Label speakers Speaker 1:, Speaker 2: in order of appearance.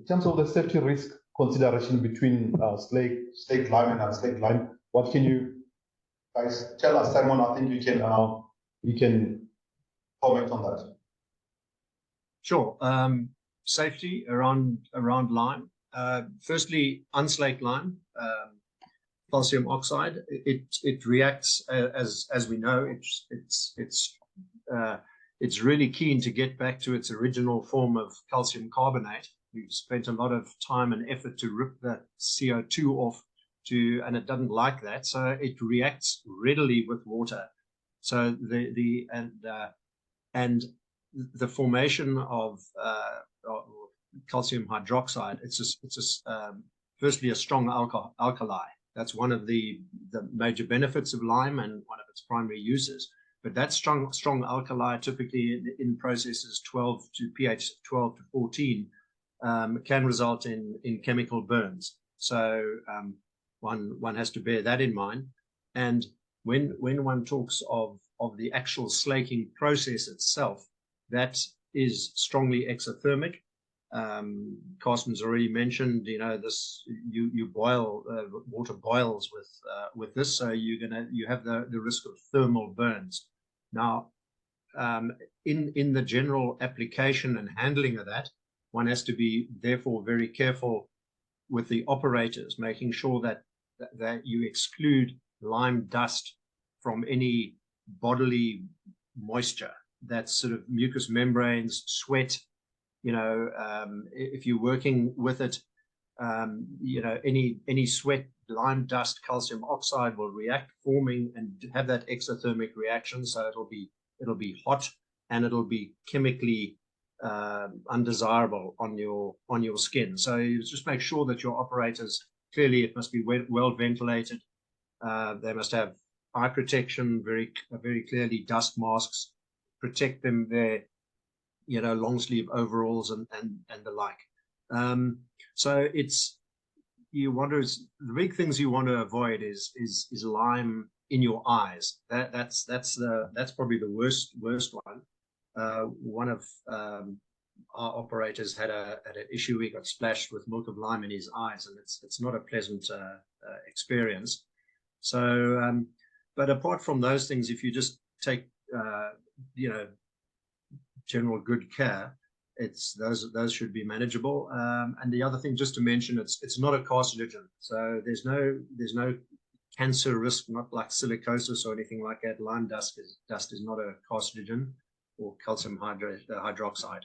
Speaker 1: in terms of the safety risk consideration between slaked lime and unslaked lime, what can you guys tell us? Simon, I think you can comment on that.
Speaker 2: Sure. Safety around lime. Firstly, unslaked lime, calcium oxide. It reacts as we know. It's really keen to get back to its original form of calcium carbonate. We've spent a lot of time and effort to rip that CO2 off, and it doesn't like that, so it reacts readily with water. So the formation of calcium hydroxide, it's firstly a strong alkali. That's one of the major benefits of lime and one of its primary uses. But that strong alkali, typically in processes 12 to pH 12 to 14, can result in chemical burns. So one has to bear that in mind. And when one talks of the actual slaking process itself, that is strongly exothermic. Carsten's already mentioned, this you boil, water boils with this, so you have the risk of thermal burns. Now, in the general application and handling of that, one has to be therefore very careful with the operators, making sure that you exclude lime dust from any bodily moisture. That's sort of mucous membranes, sweat. If you're working with it, any sweat, lime dust, calcium oxide will react, forming and have that exothermic reaction. So it'll be hot and it'll be chemically undesirable on your skin. So you just make sure that your operators, clearly it must be well ventilated. They must have eye protection, very clearly dust masks, protect them there. Long sleeve overalls and the like. So the big things you want to avoid is lime in your eyes. That's probably the worst one. One of our operators had an issue. He got splashed with milk of lime in his eyes, and it's not a pleasant experience. So, but apart from those things, if you just take general good care, those should be manageable. And the other thing, just to mention, it's not a carcinogen, so there's no cancer risk, not like silicosis or anything like that. Lime dust is not a carcinogen or calcium hydroxide.